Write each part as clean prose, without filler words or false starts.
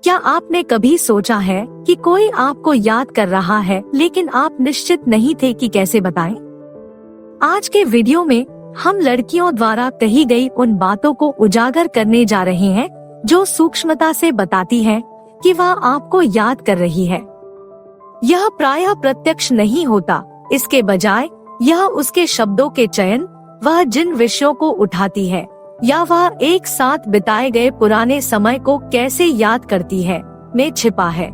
क्या आपने कभी सोचा है कि कोई आपको याद कर रहा है लेकिन आप निश्चित नहीं थे कि कैसे बताएं? आज के वीडियो में हम लड़कियों द्वारा कही गई उन बातों को उजागर करने जा रहे हैं जो सूक्ष्मता से बताती हैं कि वह आपको याद कर रही है। यह प्रायः प्रत्यक्ष नहीं होता, इसके बजाय यह उसके शब्दों के चयन, वह जिन विषयों को उठाती है या वह एक साथ बिताए गए पुराने समय को कैसे याद करती है में छिपा है।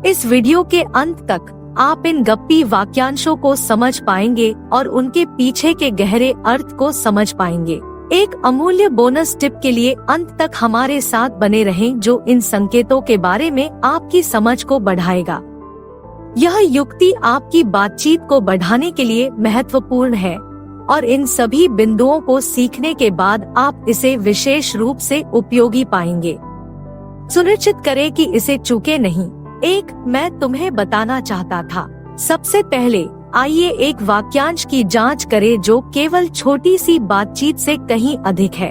इस वीडियो के अंत तक आप इन गप्पी वाक्यांशों को समझ पाएंगे और उनके पीछे के गहरे अर्थ को समझ पाएंगे। एक अमूल्य बोनस टिप के लिए अंत तक हमारे साथ बने रहें जो इन संकेतों के बारे में आपकी समझ को बढ़ाएगा। यह युक्ति आपकी बातचीत को बढ़ाने के लिए महत्वपूर्ण है और इन सभी बिंदुओं को सीखने के बाद आप इसे विशेष रूप से उपयोगी पाएंगे। सुनिश्चित करें कि इसे चूके नहीं। एक, मैं तुम्हें बताना चाहता था। सबसे पहले आइए एक वाक्यांश की जांच करें जो केवल छोटी सी बातचीत से कहीं अधिक है।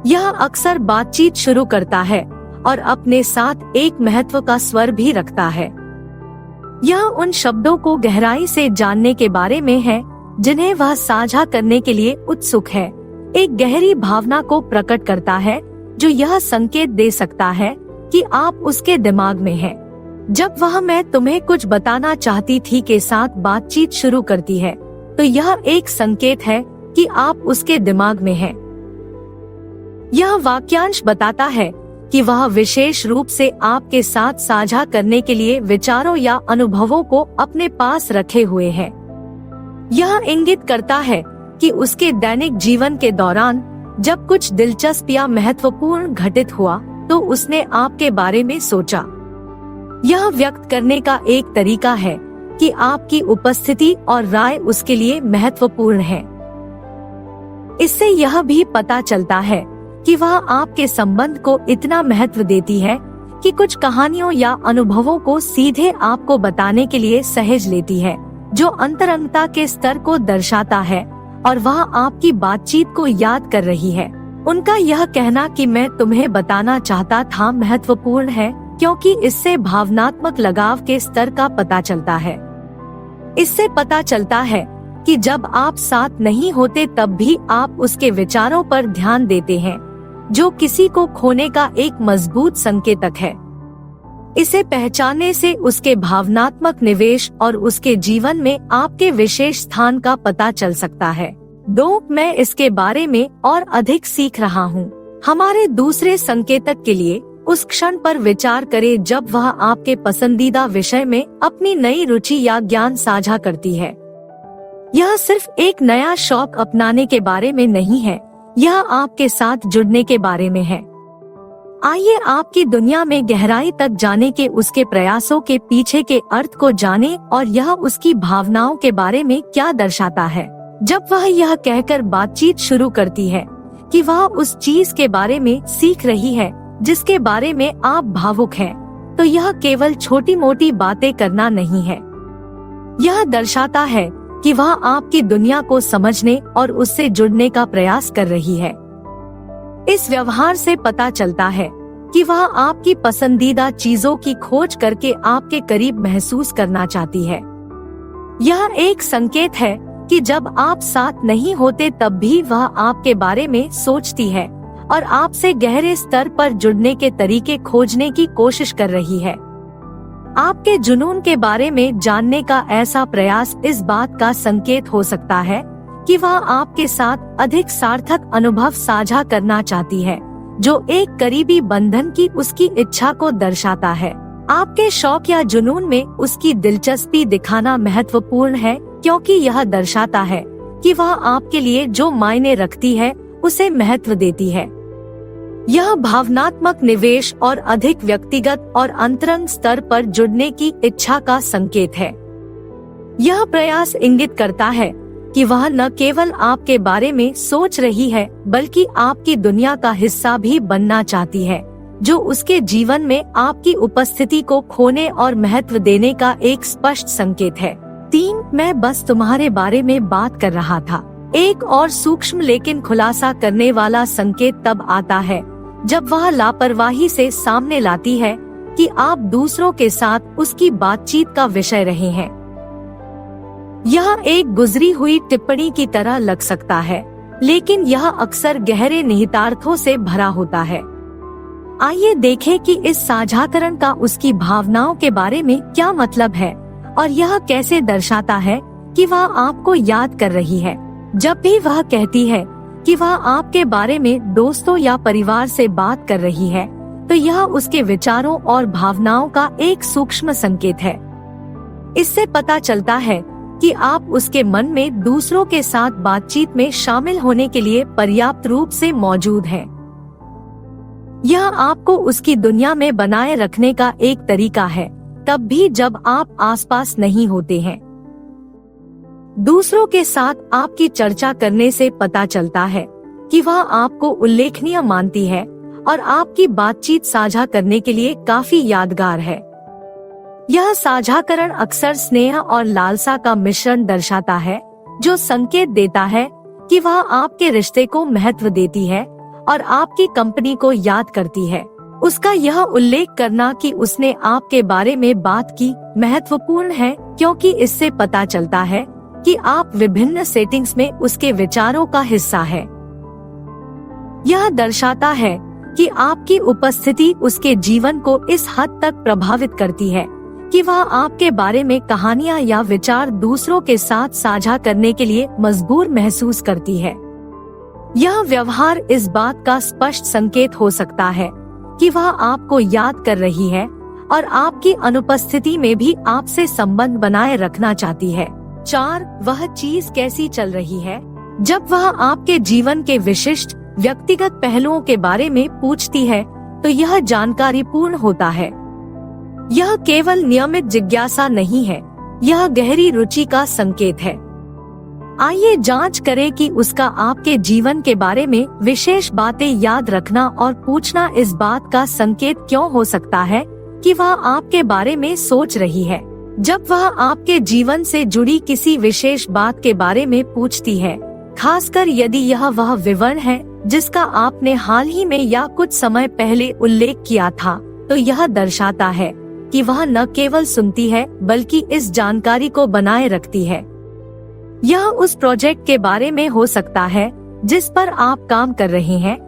यह अक्सर बातचीत शुरू करता है और अपने साथ एक महत्व का स्वर भी रखता है। यह उन शब्दों को गहराई से जानने के बारे में है जिन्हें वह साझा करने के लिए उत्सुक है। एक गहरी भावना को प्रकट करता है जो यह संकेत दे सकता है कि आप उसके दिमाग में हैं। जब वह मैं तुम्हें कुछ बताना चाहती थी के साथ बातचीत शुरू करती है तो यह एक संकेत है कि आप उसके दिमाग में हैं। यह वाक्यांश बताता है कि वह विशेष रूप से आपके साथ साझा करने के लिए विचारों या अनुभवों को अपने पास रखे हुए है। यह इंगित करता है कि उसके दैनिक जीवन के दौरान जब कुछ दिलचस्प या महत्वपूर्ण घटित हुआ तो उसने आपके बारे में सोचा। यह व्यक्त करने का एक तरीका है कि आपकी उपस्थिति और राय उसके लिए महत्वपूर्ण है। इससे यह भी पता चलता है कि वह आपके संबंध को इतना महत्व देती है कि कुछ कहानियों या अनुभवों को सीधे आपको बताने के लिए सहेज लेती है, जो अंतरंगता के स्तर को दर्शाता है और वह आपकी बातचीत को याद कर रही है। उनका यह कहना कि मैं तुम्हें बताना चाहता था महत्वपूर्ण है क्योंकि इससे भावनात्मक लगाव के स्तर का पता चलता है। इससे पता चलता है कि जब आप साथ नहीं होते तब भी आप उसके विचारों पर ध्यान देते हैं, जो किसी को खोने का एक मजबूत संकेतक है। इसे पहचानने से उसके भावनात्मक निवेश और उसके जीवन में आपके विशेष स्थान का पता चल सकता है। 2, मैं इसके बारे में और अधिक सीख रहा हूँ। हमारे दूसरे संकेतक के लिए उस क्षण पर विचार करें जब वह आपके पसंदीदा विषय में अपनी नई रुचि या ज्ञान साझा करती है। यह सिर्फ एक नया शौक अपनाने के बारे में नहीं है, यह आपके साथ जुड़ने के बारे में है। आइए आपकी दुनिया में गहराई तक जाने के उसके प्रयासों के पीछे के अर्थ को जाने और यह उसकी भावनाओं के बारे में क्या दर्शाता है। जब वह यह कहकर बातचीत शुरू करती है कि वह उस चीज के बारे में सीख रही है जिसके बारे में आप भावुक हैं, तो यह केवल छोटी मोटी बातें करना नहीं है। यह दर्शाता है कि वह आपकी दुनिया को समझने और उससे जुड़ने का प्रयास कर रही है। इस व्यवहार से पता चलता है कि वह आपकी पसंदीदा चीजों की खोज करके आपके करीब महसूस करना चाहती है। यह एक संकेत है कि जब आप साथ नहीं होते तब भी वह आपके बारे में सोचती है और आपसे गहरे स्तर पर जुड़ने के तरीके खोजने की कोशिश कर रही है। आपके जुनून के बारे में जानने का ऐसा प्रयास इस बात का संकेत हो सकता है कि वह आपके साथ अधिक सार्थक अनुभव साझा करना चाहती है, जो एक करीबी बंधन की उसकी इच्छा को दर्शाता है। आपके शौक या जुनून में उसकी दिलचस्पी दिखाना महत्वपूर्ण है क्योंकि यह दर्शाता है कि वह आपके लिए जो मायने रखती है उसे महत्व देती है। यह भावनात्मक निवेश और अधिक व्यक्तिगत और अंतरंग स्तर पर जुड़ने की इच्छा का संकेत है। यह प्रयास इंगित करता है कि वह न केवल आपके बारे में सोच रही है बल्कि आपकी दुनिया का हिस्सा भी बनना चाहती है, जो उसके जीवन में आपकी उपस्थिति को खोने और महत्व देने का एक स्पष्ट संकेत है। 3, मैं बस तुम्हारे बारे में बात कर रहा था। एक और सूक्ष्म लेकिन खुलासा करने वाला संकेत तब आता है जब वह लापरवाही से सामने लाती है कि आप दूसरों के साथ उसकी बातचीत का विषय रहे हैं। यह एक गुजरी हुई टिप्पणी की तरह लग सकता है, लेकिन यह अक्सर गहरे निहितार्थों से भरा होता है। आइए देखें कि इस साझाकरण का उसकी भावनाओं के बारे में क्या मतलब है और यह कैसे दर्शाता है कि वह आपको याद कर रही है। जब भी वह कहती है कि वह आपके बारे में दोस्तों या परिवार से बात कर रही है, तो यह उसके विचारों और भावनाओं का एक सूक्ष्म संकेत है। इससे पता चलता है कि आप उसके मन में दूसरों के साथ बातचीत में शामिल होने के लिए पर्याप्त रूप से मौजूद हैं। यह आपको उसकी दुनिया में बनाए रखने का एक तरीका है, तब भी जब आप आसपास नहीं होते हैं। दूसरों के साथ आपकी चर्चा करने से पता चलता है कि वह आपको उल्लेखनीय मानती है और आपकी बातचीत साझा करने के लिए काफी यादगार है। यह साझाकरण अक्सर स्नेह और लालसा का मिश्रण दर्शाता है, जो संकेत देता है कि वह आपके रिश्ते को महत्व देती है और आपकी कंपनी को याद करती है। उसका यह उल्लेख करना कि उसने आपके बारे में बात की महत्वपूर्ण है, क्योंकि इससे पता चलता है कि आप विभिन्न सेटिंग्स में उसके विचारों का हिस्सा है। यह दर्शाता है कि आपकी उपस्थिति उसके जीवन को इस हद तक प्रभावित करती है कि वह आपके बारे में कहानियां या विचार दूसरों के साथ साझा करने के लिए मजबूर महसूस करती है। यह व्यवहार इस बात का स्पष्ट संकेत हो सकता है कि वह आपको याद कर रही है और आपकी अनुपस्थिति में भी आपसे संबंध बनाए रखना चाहती है। 4. वह चीज कैसी चल रही है? जब वह आपके जीवन के विशिष्ट व्यक्तिगत पहलुओं के बारे में पूछती है, तो यह जानकारी पूर्ण होता है। यह केवल नियमित जिज्ञासा नहीं है, यह गहरी रुचि का संकेत है। आइए जांच करें कि उसका आपके जीवन के बारे में विशेष बातें याद रखना और पूछना इस बात का संकेत क्यों हो सकता है कि वह आपके बारे में सोच रही है। जब वह आपके जीवन से जुड़ी किसी विशेष बात के बारे में पूछती है, खासकर यदि यह वह विवरण है जिसका आपने हाल ही में या कुछ समय पहले उल्लेख किया था, तो यह दर्शाता है कि वह न केवल सुनती है बल्कि इस जानकारी को बनाए रखती है। यह उस प्रोजेक्ट के बारे में हो सकता है जिस पर आप काम कर रहे हैं,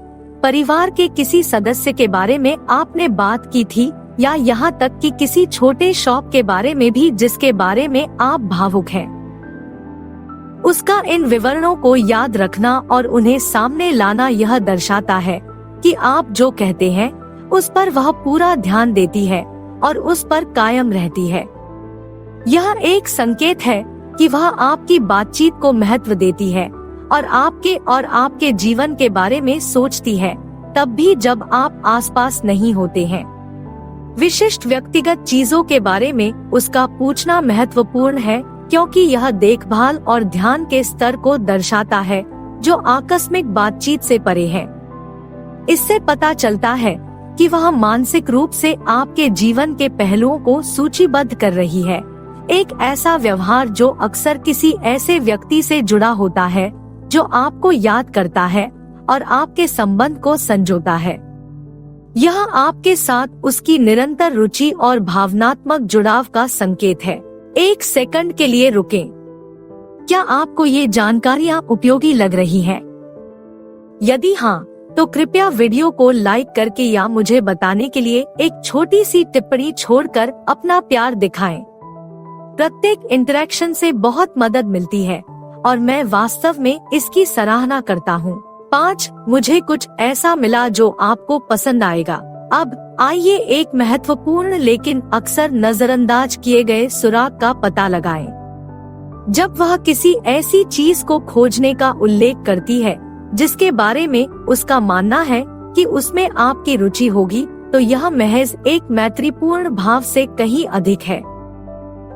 परिवार के किसी सदस्य के बारे में आपने बात की थी, या यहाँ तक कि किसी छोटे शौक के बारे में भी जिसके बारे में आप भावुक हैं। उसका इन विवरणों को याद रखना और उन्हें सामने लाना यह दर्शाता है कि आप जो कहते हैं उस पर वह पूरा ध्यान देती है और उस पर कायम रहती है। यह एक संकेत है कि वह आपकी बातचीत को महत्व देती है और आपके जीवन के बारे में सोचती है, तब भी जब आप आसपास नहीं होते हैं। विशिष्ट व्यक्तिगत चीजों के बारे में उसका पूछना महत्वपूर्ण है, क्योंकि यह देखभाल और ध्यान के स्तर को दर्शाता है जो आकस्मिक बातचीत से परे है। इससे पता चलता है कि वह मानसिक रूप से आपके जीवन के पहलुओं को सूचीबद्ध कर रही है। एक ऐसा व्यवहार जो अक्सर किसी ऐसे व्यक्ति से जुड़ा होता है जो आपको याद करता है और आपके संबंध को संजोता है। यह आपके साथ उसकी निरंतर रुचि और भावनात्मक जुड़ाव का संकेत है। 1 सेकंड के लिए रुकें। क्या आपको ये जानकारियाँ उपयोगी लग रही हैं? यदि हाँ, तो कृपया वीडियो को लाइक करके या मुझे बताने के लिए एक छोटी सी टिप्पणी छोड़कर अपना प्यार दिखाएं। प्रत्येक इंटरेक्शन से बहुत मदद मिलती है और मैं वास्तव में इसकी सराहना करता हूँ। 5. मुझे कुछ ऐसा मिला जो आपको पसंद आएगा। अब आइए एक महत्वपूर्ण लेकिन अक्सर नजरअंदाज किए गए सुराग का पता लगाएं। जब वह किसी ऐसी चीज को खोजने का उल्लेख करती है जिसके बारे में उसका मानना है कि उसमें आपकी रुचि होगी, तो यह महज एक मैत्रीपूर्ण भाव से कहीं अधिक है।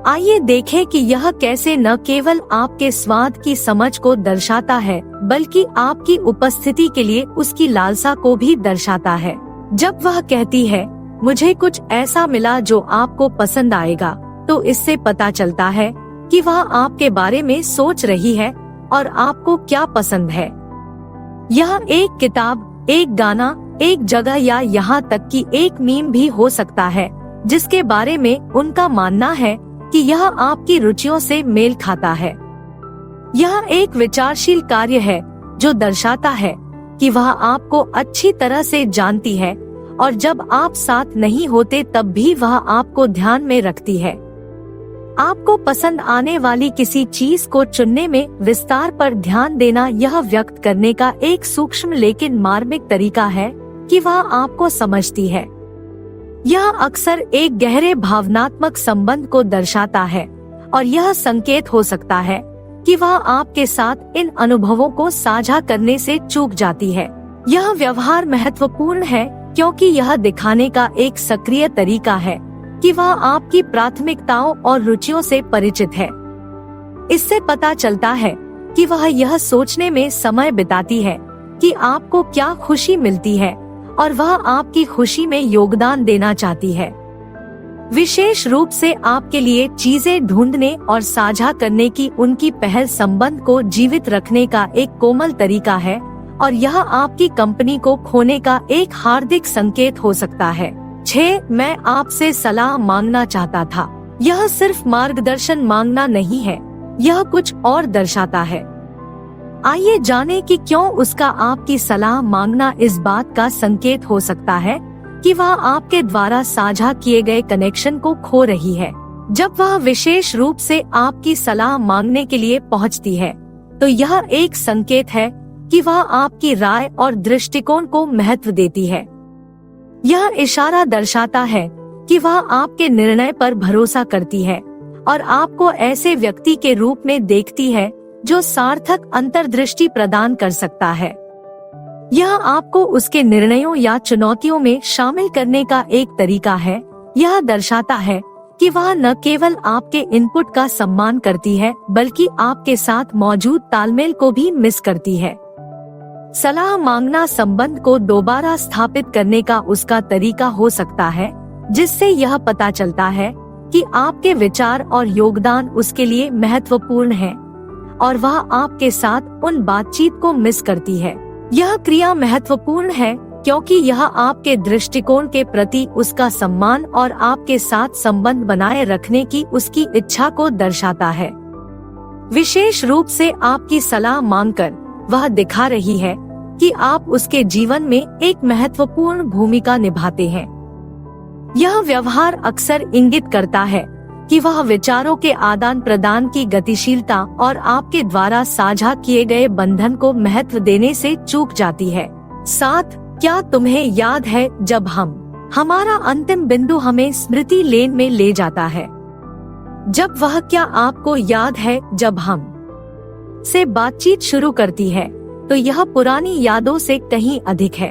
आइए देखें कि यह कैसे न केवल आपके स्वाद की समझ को दर्शाता है, बल्कि आपकी उपस्थिति के लिए उसकी लालसा को भी दर्शाता है। जब वह कहती है, मुझे कुछ ऐसा मिला जो आपको पसंद आएगा, तो इससे पता चलता है कि वह आपके बारे में सोच रही है और आपको क्या पसंद है। यह एक किताब, एक गाना, एक जगह या यहाँ तक कि एक मीम भी हो सकता है, जिसके बारे में उनका मानना है कि यह आपकी रुचियों से मेल खाता है। यह एक विचारशील कार्य है जो दर्शाता है कि वह आपको अच्छी तरह से जानती है और जब आप साथ नहीं होते तब भी वह आपको ध्यान में रखती है। आपको पसंद आने वाली किसी चीज को चुनने में विस्तार पर ध्यान देना यह व्यक्त करने का एक सूक्ष्म लेकिन मार्मिक तरीका है कि वह आपको समझती है। यह अक्सर एक गहरे भावनात्मक संबंध को दर्शाता है और यह संकेत हो सकता है कि वह आपके साथ इन अनुभवों को साझा करने से चूक जाती है। यह व्यवहार महत्वपूर्ण है क्योंकि यह दिखाने का एक सक्रिय तरीका है कि वह आपकी प्राथमिकताओं और रुचियों से परिचित है। इससे पता चलता है कि वह यह सोचने में समय बिताती है कि आपको क्या खुशी मिलती है और वह आपकी खुशी में योगदान देना चाहती है। विशेष रूप से आपके लिए चीजें ढूंढने और साझा करने की उनकी पहल संबंध को जीवित रखने का एक कोमल तरीका है और यह आपकी कंपनी को खोने का एक हार्दिक संकेत हो सकता है। 6. मैं आपसे सलाह मांगना चाहता था। यह सिर्फ मार्गदर्शन मांगना नहीं है, यह कुछ और दर्शाता है। आइए जानें कि क्यों उसका आपकी सलाह मांगना इस बात का संकेत हो सकता है कि वह आपके द्वारा साझा किए गए कनेक्शन को खो रही है। जब वह विशेष रूप से आपकी सलाह मांगने के लिए पहुंचती है, तो यह एक संकेत है कि वह आपकी राय और दृष्टिकोण को महत्व देती है। यह इशारा दर्शाता है कि वह आपके निर्णय पर भरोसा करती है और आपको ऐसे व्यक्ति के रूप में देखती है जो सार्थक अंतर्दृष्टि प्रदान कर सकता है। यह आपको उसके निर्णयों या चुनौतियों में शामिल करने का एक तरीका है। यह दर्शाता है कि वह न केवल आपके इनपुट का सम्मान करती है बल्कि आपके साथ मौजूद तालमेल को भी मिस करती है। सलाह मांगना संबंध को दोबारा स्थापित करने का उसका तरीका हो सकता है, जिससे यह पता चलता है कि आपके विचार और योगदान उसके लिए महत्वपूर्ण है और वह आपके साथ उन बातचीत को मिस करती है। यह क्रिया महत्वपूर्ण है क्योंकि यह आपके दृष्टिकोण के प्रति उसका सम्मान और आपके साथ संबंध बनाए रखने की उसकी इच्छा को दर्शाता है। विशेष रूप से आपकी सलाह मांगकर वह दिखा रही है कि आप उसके जीवन में एक महत्वपूर्ण भूमिका निभाते हैं। यह व्यवहार अक्सर इंगित करता है कि वह विचारों के आदान प्रदान की गतिशीलता और आपके द्वारा साझा किए गए बंधन को महत्व देने से चूक जाती है। 7. क्या तुम्हें याद है जब हमारा अंतिम बिंदु हमें स्मृति लेन में ले जाता है। जब वह क्या आपको याद है जब हम से बातचीत शुरू करती है, तो यह पुरानी यादों से कहीं अधिक है।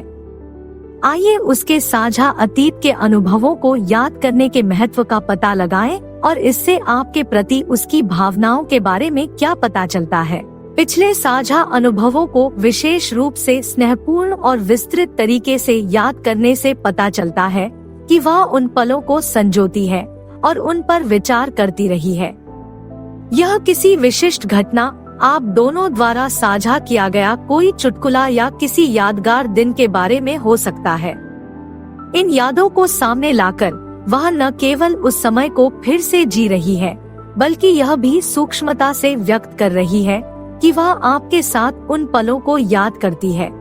आइए उसके साझा अतीत के अनुभवों को याद करने के महत्व का पता लगाएं और इससे आपके प्रति उसकी भावनाओं के बारे में क्या पता चलता है। पिछले साझा अनुभवों को विशेष रूप से स्नेहपूर्ण और विस्तृत तरीके से याद करने से पता चलता है कि वह उन पलों को संजोती है और उन पर विचार करती रही है। यह किसी विशिष्ट घटना, आप दोनों द्वारा साझा किया गया कोई चुटकुला या किसी यादगार दिन के बारे में हो सकता है। इन यादों को सामने लाकर वह न केवल उस समय को फिर से जी रही है, बल्कि यह भी सूक्ष्मता से व्यक्त कर रही है कि वह आपके साथ उन पलों को याद करती है।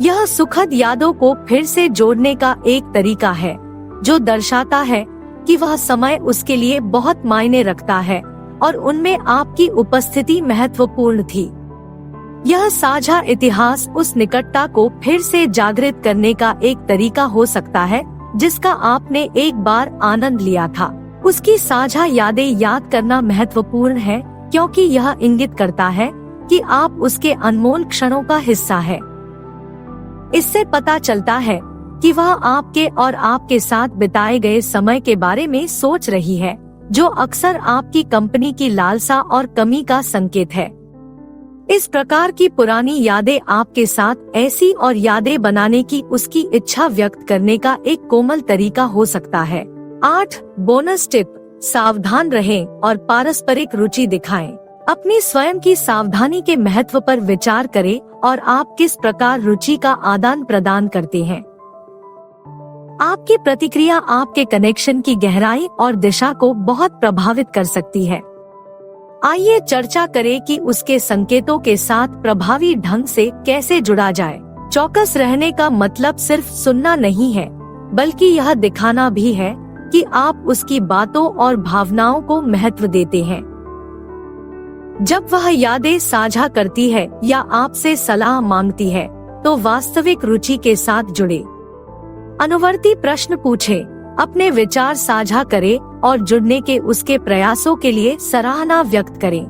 यह सुखद यादों को फिर से जोड़ने का एक तरीका है, जो दर्शाता है कि वह समय उसके लिए बहुत मायने रखता है और उनमें आपकी उपस्थिति महत्वपूर्ण थी। यह साझा इतिहास उस निकटता को फिर से जागृत करने का एक तरीका हो सकता है जिसका आपने एक बार आनंद लिया था। उसकी साझा यादें याद करना महत्वपूर्ण है क्योंकि यह इंगित करता है कि आप उसके अनमोल क्षणों का हिस्सा है। इससे पता चलता है कि वह आपके और आपके साथ बिताए गए समय के बारे में सोच रही है, जो अक्सर आपकी कंपनी की लालसा और कमी का संकेत है। इस प्रकार की पुरानी यादें आपके साथ ऐसी और यादें बनाने की उसकी इच्छा व्यक्त करने का एक कोमल तरीका हो सकता है। 8. बोनस टिप, सावधान रहें और पारस्परिक रुचि दिखाएं। अपनी स्वयं की सावधानी के महत्व पर विचार करें और आप किस प्रकार रुचि का आदान प्रदान करते हैं। आपकी प्रतिक्रिया आपके कनेक्शन की गहराई और दिशा को बहुत प्रभावित कर सकती है। आइए चर्चा करें कि उसके संकेतों के साथ प्रभावी ढंग से कैसे जुड़ा जाए। चौकस रहने का मतलब सिर्फ सुनना नहीं है, बल्कि यह दिखाना भी है कि आप उसकी बातों और भावनाओं को महत्व देते हैं। जब वह यादें साझा करती है या आपसे सलाह मांगती है, तो वास्तविक रुचि के साथ जुड़े। अनुवर्ती प्रश्न पूछें, अपने विचार साझा करें और जुड़ने के उसके प्रयासों के लिए सराहना व्यक्त करें।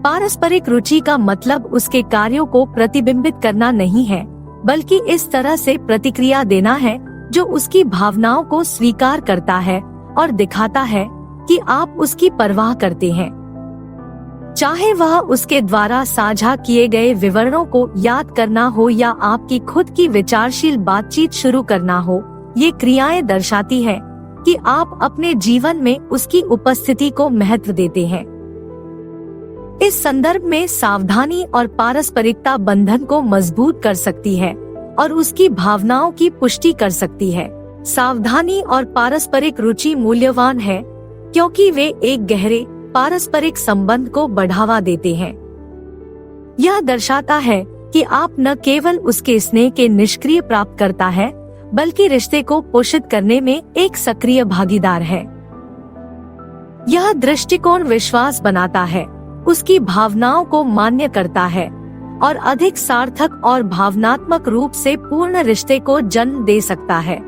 पारस्परिक रुचि का मतलब उसके कार्यों को प्रतिबिंबित करना नहीं है, बल्कि इस तरह से प्रतिक्रिया देना है जो उसकी भावनाओं को स्वीकार करता है और दिखाता है कि आप उसकी परवाह करते हैं। चाहे वह उसके द्वारा साझा किए गए विवरणों को याद करना हो या आपकी खुद की विचारशील बातचीत शुरू करना हो, ये क्रियाएं दर्शाती है कि आप अपने जीवन में उसकी उपस्थिति को महत्व देते हैं। इस संदर्भ में सावधानी और पारस्परिकता बंधन को मजबूत कर सकती है और उसकी भावनाओं की पुष्टि कर सकती है। सावधानी और पारस्परिक रुचि मूल्यवान है क्योंकि वे एक गहरे पारस्परिक संबंध को बढ़ावा देते हैं। यह दर्शाता है कि आप न केवल उसके स्नेह के निष्क्रिय प्राप्त करता है, बल्कि रिश्ते को पोषित करने में एक सक्रिय भागीदार है। यह दृष्टिकोण विश्वास बनाता है, उसकी भावनाओं को मान्य करता है और अधिक सार्थक और भावनात्मक रूप से पूर्ण रिश्ते को जन्म दे सकता है।